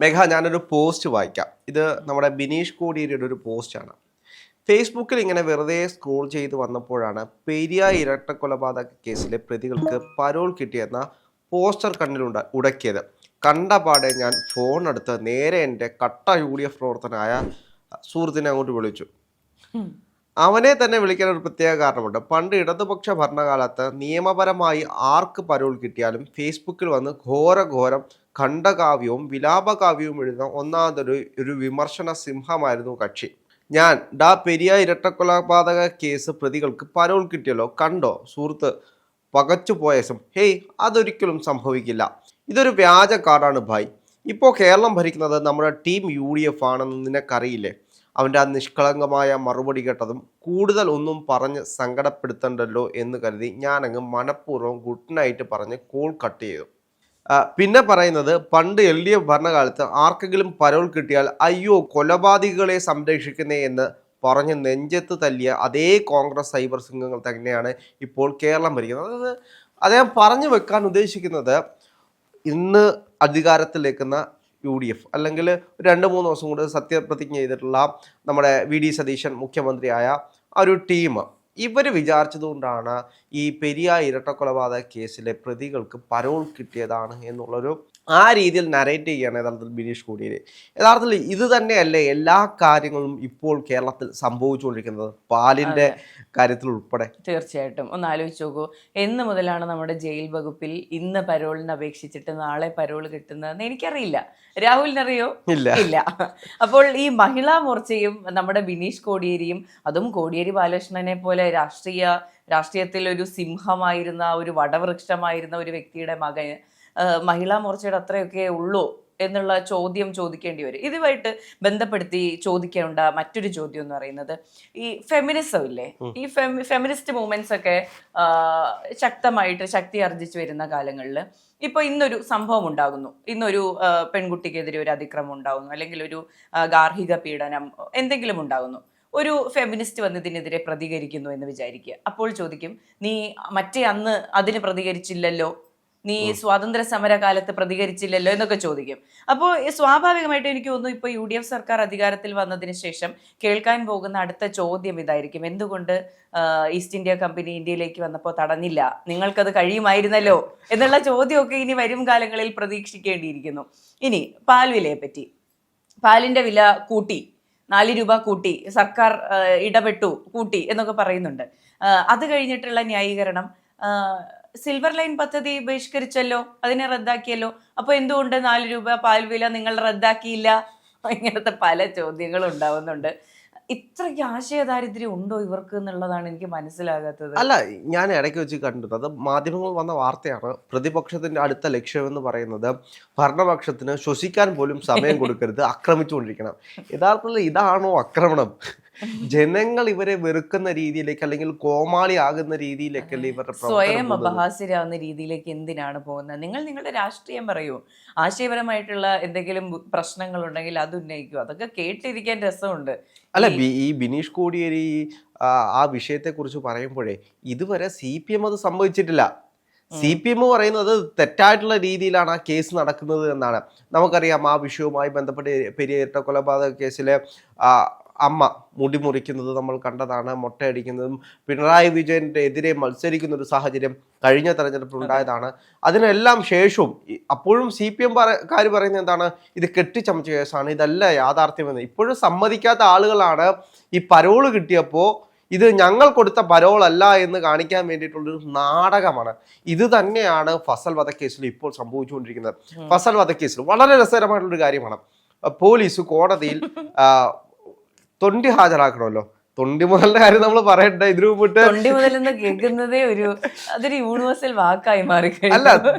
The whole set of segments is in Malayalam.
മേഘ, ഞാനൊരു പോസ്റ്റ് വായിക്കാം. ഇത് നമ്മുടെ ബിനീഷ് കോടിയേരിയുടെ ഒരു പോസ്റ്റാണ്. ഫേസ്ബുക്കിൽ ഇങ്ങനെ വെറുതെ സ്ക്രോൾ ചെയ്ത് വന്നപ്പോഴാണ് പെരിയാർ ഇരട്ടക്കൊലപാതക കേസിലെ പ്രതികൾക്ക് പരോൾ കിട്ടിയെന്ന പോസ്റ്റർ ഉടക്കിയത്. കണ്ടപാടെ ഞാൻ ഫോൺ എടുത്ത് നേരെ എൻ്റെ കട്ട UDF പ്രവർത്തനായ സുഹൃത്തിനെ അങ്ങോട്ട് വിളിച്ചു. അവനെ തന്നെ വിളിക്കാൻ ഒരു പ്രത്യേക കാരണമുണ്ട്. പണ്ട് ഇടതുപക്ഷ ഭരണകാലത്ത് നിയമപരമായി ആർക്ക് പരോൾ കിട്ടിയാലും ഫേസ്ബുക്കിൽ വന്ന് ഘോരം ഖണ്ഡകാവ്യവും വിലാപകാവ്യവും എഴുതുന്ന ഒന്നാമതൊരു വിമർശന സിംഹമായിരുന്നു കക്ഷി. ഞാൻ പെരിയാർ ഇരട്ടക്കൊലപാതക കേസ് പ്രതികൾക്ക് പരോൾ കിട്ടിയല്ലോ, കണ്ടോ സുഹൃത്ത് പകച്ചു പോയസം. ഹേയ്, അതൊരിക്കലും സംഭവിക്കില്ല. ഇതൊരു വ്യാജ കാർഡാണ് ഭായ്. ഇപ്പോൾ കേരളം ഭരിക്കുന്നത് നമ്മുടെ ടീം UDF ആണെന്ന് നിനക്കറിയില്ലേ? അവൻ്റെ ആ നിഷ്കളങ്കമായ മറുപടി കേട്ടതും കൂടുതൽ ഒന്നും പറഞ്ഞ് സങ്കടപ്പെടുത്തണ്ടല്ലോ എന്ന് കരുതി ഞാനങ്ങ് മനഃപൂർവ്വം ഗുഡ് നൈറ്റ് പറഞ്ഞ് കോൾ കട്ട് ചെയ്തു. പിന്നെ പറയുന്നത്, പണ്ട് LDF ഭരണകാലത്ത് ആർക്കെങ്കിലും പരോൾ കിട്ടിയാൽ അയ്യോ കൊലപാതകികളെ സംരക്ഷിക്കുന്നേ എന്ന് പറഞ്ഞ് നെഞ്ചത്ത് തല്ലിയ അതേ കോൺഗ്രസ് സൈബർ സിംഹങ്ങൾ തന്നെയാണ് ഇപ്പോൾ കേരളം ഭരിക്കുന്നത്. അതായത് അദ്ദേഹം പറഞ്ഞു വെക്കാൻ ഉദ്ദേശിക്കുന്നത്, ഇന്ന് അധികാരത്തിലേക്കുന്ന UDF അല്ലെങ്കിൽ 2-3 ദിവസം കൊണ്ട് സത്യപ്രതിജ്ഞ ചെയ്തിട്ടുള്ള നമ്മുടെ VD സതീശൻ മുഖ്യമന്ത്രിയായ ഒരു ടീം, ഇവർ വിചാരിച്ചതുകൊണ്ടാണ് ഈ പെരിയാർ ഇരട്ടക്കൊലപാതക കേസിലെ പ്രതികൾക്ക് പരോൾ കിട്ടിയതാണ് എന്നുള്ളൊരു ആ രീതിയിൽ നരേറ്റ് ചെയ്യുകയാണ് യഥാർത്ഥത്തിൽ ബിനീഷ് കോടിയേരി. യഥാർത്ഥത്തിൽ ഇത് തന്നെയല്ലേ എല്ലാ കാര്യങ്ങളും ഇപ്പോൾ കേരളത്തിൽ സംഭവിച്ചുകൊണ്ടിരിക്കുന്നത്, പാലിൻ്റെ കാര്യത്തിൽ ഉൾപ്പെടെ. തീർച്ചയായിട്ടും ഒന്ന് ആലോചിച്ച് നോക്കൂ, എന്ന് മുതലാണ് നമ്മുടെ ജയിൽ വകുപ്പിൽ ഇന്ന് പരോളിന് അപേക്ഷിച്ചിട്ട് നാളെ പരോൾ കിട്ടുന്നതെന്ന് എനിക്കറിയില്ല. രാഹുലിനറിയോ? ഇല്ല. അപ്പോൾ ഈ മഹിളാ മോർച്ചയും നമ്മുടെ ബിനീഷ് കോടിയേരിയും, അതും കോടിയേരി ബാലകൃഷ്ണനെ പോലെ രാഷ്ട്രീയത്തിൽ ഒരു സിംഹമായിരുന്ന, ഒരു വടവൃക്ഷമായിരുന്ന ഒരു വ്യക്തിയുടെ മകന് മഹിളാ മോർച്ചയുടെ അത്രയൊക്കെ ഉള്ളൂ എന്നുള്ള ചോദ്യം ചോദിക്കേണ്ടി വരും. ഇതുമായിട്ട് ബന്ധപ്പെടുത്തി ചോദിക്കേണ്ട മറ്റൊരു ചോദ്യം എന്ന് പറയുന്നത്, ഈ ഫെമിനിസം ഇല്ലേ, ഈ ഫെമിനിസ്റ്റ് മൂവ്മെന്റ്സ് ഒക്കെ ശക്തമായിട്ട് ശക്തി ആർജിച്ചു വരുന്ന കാലങ്ങളിൽ ഇപ്പോൾ ഇന്നൊരു സംഭവം ഉണ്ടാകുന്നു, ഇന്നൊരു പെൺകുട്ടിക്കെതിരെ ഒരു അതിക്രമം ഉണ്ടാകുന്നു, അല്ലെങ്കിൽ ഒരു ഗാർഹിക പീഡനം എന്തെങ്കിലും ഉണ്ടാകുന്നു, ഒരു ഫെമിനിസ്റ്റ് വന്ന് ഇതിനെതിരെ പ്രതികരിക്കുന്നു എന്ന് വിചാരിക്കുക. അപ്പോൾ ചോദിക്കും, നീ മറ്റേ അന്ന് അതിന് പ്രതികരിച്ചില്ലല്ലോ, നീ സ്വാതന്ത്ര്യ സമര കാലത്ത് പ്രതികരിച്ചില്ലല്ലോ എന്നൊക്കെ ചോദിക്കും. അപ്പോൾ സ്വാഭാവികമായിട്ട് എനിക്ക് തോന്നുന്നു ഇപ്പോൾ UDF സർക്കാർ അധികാരത്തിൽ വന്നതിന് ശേഷം കേൾക്കാൻ പോകുന്ന അടുത്ത ചോദ്യം ഇതായിരിക്കും, എന്തുകൊണ്ട് ഈസ്റ്റ് ഇന്ത്യ കമ്പനി ഇന്ത്യയിലേക്ക് വന്നപ്പോൾ തടഞ്ഞില്ല, നിങ്ങൾക്കത് കഴിയുമായിരുന്നല്ലോ എന്നുള്ള ചോദ്യമൊക്കെ ഇനി വരും കാലങ്ങളിൽ പ്രതീക്ഷിക്കേണ്ടിയിരിക്കുന്നു. ഇനി പാൽ വിലയെ പറ്റി, പാലിന്റെ വില കൂട്ടി, 4 രൂപ കൂട്ടി, സർക്കാർ ഇടപെട്ടു കൂട്ടി എന്നൊക്കെ പറയുന്നുണ്ട്. അത് കഴിഞ്ഞിട്ടുള്ള ന്യായീകരണം, സിൽവർ ലൈൻ പദ്ധതി ബഹിഷ്കരിച്ചല്ലോ, അതിനെ റദ്ദാക്കിയല്ലോ, അപ്പൊ എന്തുകൊണ്ട് 4 രൂപ പാൽ വില നിങ്ങൾ റദ്ദാക്കിയില്ല? ഇങ്ങനത്തെ പല ചോദ്യങ്ങളും ഉണ്ടാവുന്നുണ്ട്. ഇത്രയ്ക്ക് ആശയദാരിദ്ര്യം ഉണ്ടോ ഇവർക്ക് എന്നുള്ളതാണ് എനിക്ക് മനസ്സിലാകാത്തത്. അല്ല, ഞാൻ ഇടയ്ക്ക് വെച്ച് കണ്ടത്, അത് മാധ്യമങ്ങൾ വന്ന വാർത്തയാണ്. പ്രതിപക്ഷത്തിന്റെ അടുത്ത ലക്ഷ്യം എന്ന് പറയുന്നത് ഭരണപക്ഷത്തിന് ശ്വസിക്കാൻ പോലും സമയം കൊടുക്കരുത്, ആക്രമിച്ചുകൊണ്ടിരിക്കണം. യഥാർത്ഥത്തിൽ ഇതാണോ ആക്രമണം? ജനങ്ങൾ ഇവരെ വെറുക്കുന്ന രീതിയിലേക്ക്, അല്ലെങ്കിൽ കോമാളി ആകുന്ന രീതിയിലേക്കല്ലേ ഇവരുടെ സ്വയം അപഹാസ്യരാകുന്ന രീതിയിലേക്ക് എന്തിനാണ് പോകുന്നത്? നിങ്ങൾ നിങ്ങളുടെ രാഷ്ട്രീയം പറയൂ, ആശയപരമായിട്ടുള്ള എന്തെങ്കിലും പ്രശ്നങ്ങൾ ഉണ്ടെങ്കിൽ അത് ഉന്നയിക്കൂ, അതൊക്കെ കേട്ടിരിക്കാൻ രസമുണ്ട്. അല്ല, ഈ ബിനീഷ് കോടിയേരി ആ വിഷയത്തെക്കുറിച്ച് പറയുമ്പോഴേ ഇതുവരെ CPM അത് സംഭവിച്ചിട്ടില്ല. CPM പറയുന്നത് തെറ്റായിട്ടുള്ള രീതിയിലാണ് ആ കേസ് നടക്കുന്നത് എന്നാണ്. നമുക്കറിയാം, ആ വിഷയവുമായി ബന്ധപ്പെട്ട് പെരിയാർ ഇരട്ടക്കൊലപാതക കേസിലെ അമ്മ മുടി മുറിക്കുന്നത് നമ്മൾ കണ്ടതാണ്, മൊട്ടയടിക്കുന്നതും പിണറായി വിജയന്റെ എതിരെ മത്സരിക്കുന്ന ഒരു സാഹചര്യം കഴിഞ്ഞ തെരഞ്ഞെടുപ്പിൽ ഉണ്ടായതാണ്. അതിനെല്ലാം ശേഷവും അപ്പോഴും CPM കാര് പറയുന്നത് എന്താണ്, ഇത് കെട്ടിച്ചമച്ച കേസാണ്, ഇതല്ല യാഥാർത്ഥ്യമെന്ന്. ഇപ്പോഴും സമ്മതിക്കാത്ത ആളുകളാണ് ഈ പരോള് കിട്ടിയപ്പോൾ ഇത് ഞങ്ങൾ കൊടുത്ത പരോൾ അല്ല എന്ന് കാണിക്കാൻ വേണ്ടിയിട്ടുള്ളൊരു നാടകമാണ്. ഇത് തന്നെയാണ് ഫസൽ വധക്കേസിൽ ഇപ്പോൾ സംഭവിച്ചുകൊണ്ടിരിക്കുന്നത്. ഫസൽ വധക്കേസിൽ വളരെ രസകരമായിട്ടുള്ളൊരു കാര്യമാണ്, പോലീസ് കോടതിയിൽ തൊണ്ടി ഹാജരാക്കണമല്ലോ. തൊണ്ടി മുതലിന്റെ കാര്യം നമ്മൾ പറയണ്ട, ഇതിനു മുമ്പിട്ട് തൊണ്ടി മുതൽ എന്ന് കേൾക്കുന്നതേ അതൊരു യൂണിവേഴ്സൽ വാക്കായി മാറി. അല്ല,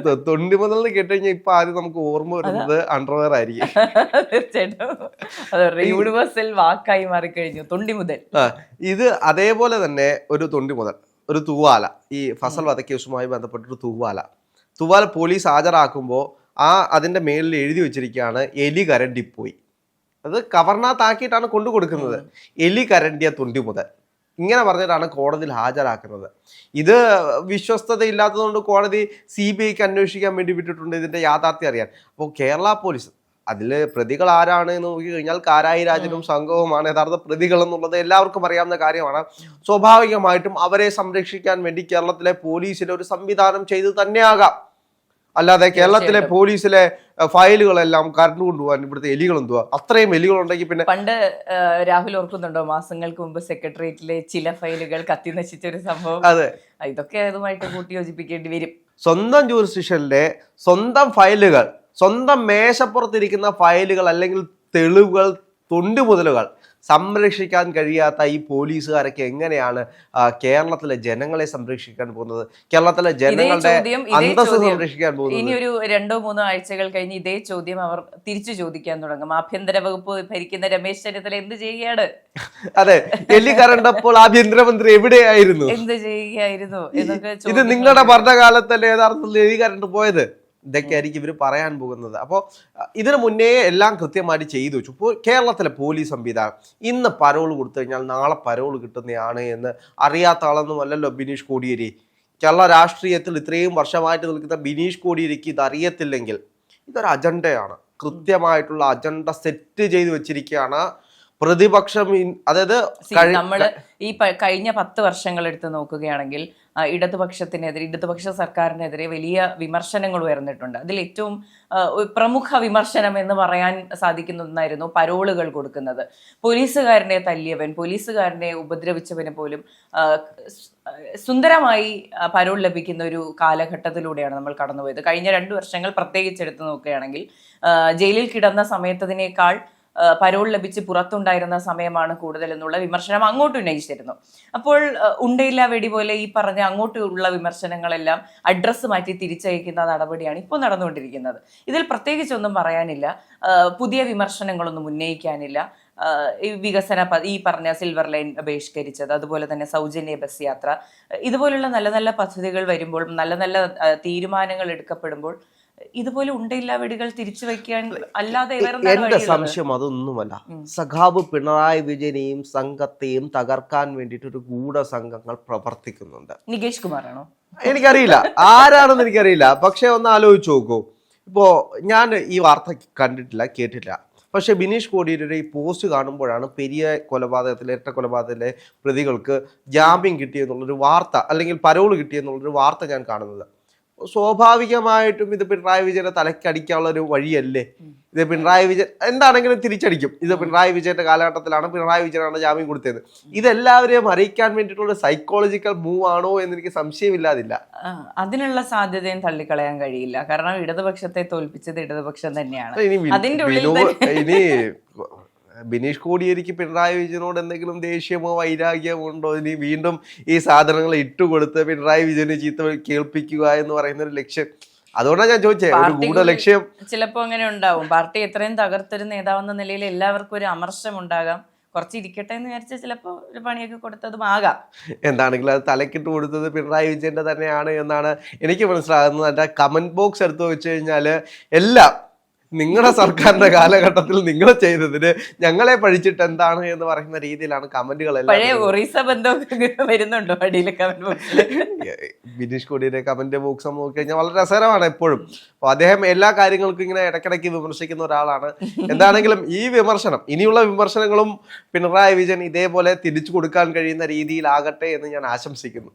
തൊണ്ടി മുതൽ എന്ന് കേട്ടുകഴിഞ്ഞാൽ ഇപ്പൊ ആദ്യം നമുക്ക് ഓർമ്മ വരുന്നത് അണ്ടർവെയർ ആയിരിക്കും. തീർച്ചയായിട്ടും യൂണിവേഴ്സൽ വാക്കായി മാറിക്കഴിഞ്ഞു തൊണ്ടി മുതൽ. ഇത് അതേപോലെ തന്നെ ഒരു തൊണ്ടി മുതൽ, ഒരു തൂവാല, ഈ ഫസൽ വധക്കേസുമായി ബന്ധപ്പെട്ടൊരു തൂവാല പോലീസ് ഹാജരാക്കുമ്പോൾ അതിന്റെ മേളിൽ എഴുതി വെച്ചിരിക്കുകയാണ്, എലി കരണ്ടിപ്പോയി. അത് കവർണാത്താക്കിയിട്ടാണ് കൊണ്ടു കൊടുക്കുന്നത്. എലി കരണ്ടിയ തൊണ്ടി മുതൽ ഇങ്ങനെ പറഞ്ഞിട്ടാണ് കോടതിയിൽ ഹാജരാക്കുന്നത്. ഇത് വിശ്വസ്തതയില്ലാത്തതുകൊണ്ട് കോടതി CBIക്ക് അന്വേഷിക്കാൻ വേണ്ടി വിട്ടിട്ടുണ്ട്, ഇതിന്റെ യാഥാർത്ഥ്യം അറിയാൻ. അപ്പോൾ കേരള പോലീസ് അതില് പ്രതികൾ ആരാണ് എന്ന് നോക്കി കഴിഞ്ഞാൽ കാരായി രാജനും സംഘവുമാണ് യഥാർത്ഥ പ്രതികൾ എന്നുള്ളത് എല്ലാവർക്കും അറിയാവുന്ന കാര്യമാണ്. സ്വാഭാവികമായിട്ടും അവരെ സംരക്ഷിക്കാൻ വേണ്ടി കേരളത്തിലെ പോലീസിന് ഒരു സംവിധാനം ചെയ്ത് തന്നെയാകാം. അല്ലാതെ കേരളത്തിലെ പോലീസിലെ ഫയലുകളെല്ലാം കറണ്ട് കൊണ്ടുപോകാൻ ഇവിടുത്തെ എലികൾ എന്തുവാ, അത്രയും എലികളുണ്ടെങ്കിൽ പിന്നെ. പണ്ട് രാഹുൽ ഓർക്കുന്നുണ്ടോ മാസങ്ങൾക്ക് മുമ്പ് സെക്രട്ടേറിയറ്റിലെ ചില ഫയലുകൾ കത്തി നശിച്ച ഒരു സംഭവം? അതെ, ഇതൊക്കെ അതുമായിട്ട് കൂട്ടി യോജിപ്പിക്കേണ്ടി വരും. സ്വന്തം ജൂറിസ്ഡിക്ഷനിലെ സ്വന്തം ഫയലുകൾ, സ്വന്തം മേശപ്പുറത്തിരിക്കുന്ന ഫയലുകൾ അല്ലെങ്കിൽ തെളിവുകൾ, തൊണ്ടുമുതലുകൾ സംരക്ഷിക്കാൻ കഴിയാത്ത ഈ പോലീസുകാരൊക്കെ എങ്ങനെയാണ് കേരളത്തിലെ ജനങ്ങളെ സംരക്ഷിക്കാൻ പോകുന്നത്, കേരളത്തിലെ ജനങ്ങളുടെ അന്തസ്സ് സംരക്ഷിക്കാൻ പോകുന്നത്? ഇനി ഒരു 2-3 ആഴ്ചകൾ കഴിഞ്ഞ് ഇതേ ചോദ്യം അവർ തിരിച്ചു ചോദിക്കാൻ തുടങ്ങും. ആഭ്യന്തര വകുപ്പ് ഭരിക്കുന്ന രമേശ് ചെന്നിത്തല എന്ത് ചെയ്യുകയാണ്? അതെ, എലി കറണ്ടപ്പോൾ ആഭ്യന്തരമന്ത്രി എവിടെയായിരുന്നു, എന്ത് ചെയ്യുകയായിരുന്നു എന്നൊക്കെ. ഇത് നിങ്ങളുടെ ഭരണകാലത്തല്ലേ യഥാർത്ഥത്തിൽ എലി കറണ്ട് പോയത്? ഇതൊക്കെ ആയിരിക്കും ഇവർ പറയാൻ പോകുന്നത്. അപ്പോൾ ഇതിനു മുന്നേ എല്ലാം കൃത്യമായിട്ട് ചെയ്തു വെച്ചു. ഇപ്പോൾ കേരളത്തിലെ പോലീസ് സംവിധാനം ഇന്ന് പരോൾ കൊടുത്തു കഴിഞ്ഞാൽ നാളെ പരോൾ കിട്ടുന്നതാണ് എന്ന് അറിയാത്ത ആളൊന്നുമല്ലല്ലോ ബിനീഷ് കോടിയേരി. കേരള രാഷ്ട്രീയത്തിൽ ഇത്രയും വർഷമായിട്ട് നിൽക്കുന്ന ബിനീഷ് കോടിയേരിക്ക് ഇത് അറിയത്തില്ലെങ്കിൽ ഇതൊരു അജണ്ടയാണ്. കൃത്യമായിട്ടുള്ള അജണ്ട സെറ്റ് ചെയ്ത് വെച്ചിരിക്കുകയാണ് പ്രതിപക്ഷം. അതായത് നമ്മള് ഈ കഴിഞ്ഞ 10 വർഷങ്ങൾ എടുത്ത് നോക്കുകയാണെങ്കിൽ ഇടതുപക്ഷ സർക്കാരിനെതിരെ വലിയ വിമർശനങ്ങൾ ഉയർന്നിട്ടുണ്ട്. അതിൽ ഏറ്റവും പ്രമുഖ വിമർശനം എന്ന് പറയാൻ സാധിക്കുന്ന ഒന്നായിരുന്നു പരോളുകൾ കൊടുക്കുന്നത്. പോലീസുകാരനെ തല്ലിയവൻ, പോലീസുകാരനെ ഉപദ്രവിച്ചവന് പോലും സുന്ദരമായി പരോൾ ലഭിക്കുന്ന ഒരു കാലഘട്ടത്തിലൂടെയാണ് നമ്മൾ കടന്നുപോയത്. കഴിഞ്ഞ 2 വർഷങ്ങൾ പ്രത്യേകിച്ച് എടുത്ത് നോക്കുകയാണെങ്കിൽ ജയിലിൽ കിടന്ന സമയത്തതിനേക്കാൾ പരോൾ ലഭിച്ച് പുറത്തുണ്ടായിരുന്ന സമയമാണ് കൂടുതൽ എന്നുള്ള വിമർശനം അങ്ങോട്ട് ഉന്നയിച്ചിരുന്നു. അപ്പോൾ ഉണ്ടയില്ല വെടി പോലെ ഈ പറഞ്ഞ അങ്ങോട്ടുള്ള വിമർശനങ്ങളെല്ലാം അഡ്രസ്സ് മാറ്റി തിരിച്ചയക്കുന്ന നടപടിയാണ് ഇപ്പോൾ നടന്നുകൊണ്ടിരിക്കുന്നത്. ഇതിൽ പ്രത്യേകിച്ചൊന്നും പറയാനില്ല, പുതിയ വിമർശനങ്ങളൊന്നും ഉന്നയിക്കാനില്ല. ഈ പറഞ്ഞ സിൽവർ ലൈൻ ബഹിഷ്കരിച്ചത്, അതുപോലെ തന്നെ സൗജന്യ ബസ് യാത്ര, ഇതുപോലുള്ള നല്ല നല്ല പദ്ധതികൾ വരുമ്പോൾ, നല്ല നല്ല തീരുമാനങ്ങൾ എടുക്കപ്പെടുമ്പോൾ ഇതുപോലെ ഉണ്ടയില്ല വെടികൾ തിരിച്ചു വയ്ക്കാൻ അല്ലാതെ എന്റെ സംശയം അതൊന്നുമല്ല. സഖാബ് പിണറായി വിജയനെയും സംഘത്തെയും തകർക്കാൻ വേണ്ടിയിട്ട് ഒരു ഗൂഢസംഘങ്ങൾ പ്രവർത്തിക്കുന്നുണ്ട്. നികേഷ് കുമാറാണോ? എനിക്കറിയില്ല, ആരാണെന്ന് എനിക്കറിയില്ല. പക്ഷെ ഒന്ന് ആലോചിച്ച് നോക്കൂ. ഇപ്പോ ഞാൻ ഈ വാർത്ത കണ്ടിട്ടില്ല, കേട്ടില്ല. പക്ഷെ ബിനീഷ് കോടിയേരിയുടെ ഈ പോസ്റ്റ് കാണുമ്പോഴാണ് പെരിയ കൊലപാതകത്തിലെ, ഇരട്ട കൊലപാതകത്തിലെ പ്രതികൾക്ക് ജാമ്യം കിട്ടിയെന്നുള്ളൊരു വാർത്ത, അല്ലെങ്കിൽ പരോള് കിട്ടിയെന്നുള്ളൊരു വാർത്ത ഞാൻ കാണുന്നത്. സ്വാഭാവികമായിട്ടും ഇത് പിണറായി വിജയന്റെ തലക്കടിക്കാനുള്ള ഒരു വഴിയല്ലേ? ഇത് പിണറായി വിജയൻ എന്താണെങ്കിലും തിരിച്ചടിക്കും. ഇത് പിണറായി വിജയന്റെ കാലഘട്ടത്തിലാണ്, പിണറായി വിജയനാണ് ജാമ്യം കൊടുത്തത്. ഇതെല്ലാവരെയും അറിയിക്കാൻ വേണ്ടിയിട്ടുള്ള സൈക്കോളജിക്കൽ മൂവ് ആണോ എന്ന് എനിക്ക് സംശയമില്ലാതില്ല. അതിനുള്ള സാധ്യതയും തള്ളിക്കളയാൻ കഴിയില്ല. കാരണം ഇടതുപക്ഷത്തെ തോൽപ്പിച്ചത് ഇടതുപക്ഷം തന്നെയാണ്. ഇനി ബിനീഷ് കോടിയേരിക്ക് പിണറായി വിജയനോട് എന്തെങ്കിലും ദേഷ്യമോ വൈരാഗ്യമോ ഉണ്ടോ? ഇനി വീണ്ടും ഈ സാധനങ്ങൾ ഇട്ടുകൊടുത്ത് പിണറായി വിജയനെ ചീത്ത കേൾപ്പിക്കുക എന്ന് പറയുന്ന ഒരു ലക്ഷ്യം, അതുകൊണ്ടാണ് ഞാൻ ചോദിച്ചത്, ഒരു ഗൂഢ ലക്ഷ്യം ചിലപ്പോ അങ്ങനെ ഉണ്ടാവും. പാർട്ടി എത്രയും തകർത്തൊരു നേതാവെന്ന നിലയിൽ എല്ലാവർക്കും ഒരു അമർഷം ഉണ്ടാകാം. കുറച്ച് ഇരിക്കട്ടെ എന്ന് വിചാരിച്ചാൽ ചിലപ്പോൾ ഒരു പണിയൊക്കെ കൊടുത്തതും ആകാം. എന്താണെങ്കിലും അത് തലക്കിട്ട് കൊടുത്തത് പിണറായി വിജയന്റെ തന്നെയാണ് എന്നാണ് എനിക്ക് മനസ്സിലാകുന്നത്. എൻ്റെ കമന്റ് ബോക്സ് എടുത്തു വെച്ച് കഴിഞ്ഞാൽ എല്ലാം നിങ്ങളുടെ സർക്കാരിന്റെ കാലഘട്ടത്തിൽ നിങ്ങൾ ചെയ്തതിന് ഞങ്ങളെ പഴിച്ചിട്ട് എന്താണ് എന്ന് പറയുന്ന രീതിയിലാണ് കമന്റുകളെല്ലാം. ബിനീഷ് കോടിയുടെ കമന്റ് ബോക്സ് നോക്കി കഴിഞ്ഞാൽ വളരെ രസകരമാണ് എപ്പോഴും. അപ്പൊ അദ്ദേഹം എല്ലാ കാര്യങ്ങൾക്കും ഇങ്ങനെ ഇടയ്ക്കിടയ്ക്ക് വിമർശിക്കുന്ന ഒരാളാണ്. എന്താണെങ്കിലും ഈ വിമർശനം, ഇനിയുള്ള വിമർശനങ്ങളും പിണറായി വിജയൻ ഇതേപോലെ തിരിച്ചു കൊടുക്കാൻ കഴിയുന്ന രീതിയിലാകട്ടെ എന്ന് ഞാൻ ആശംസിക്കുന്നു.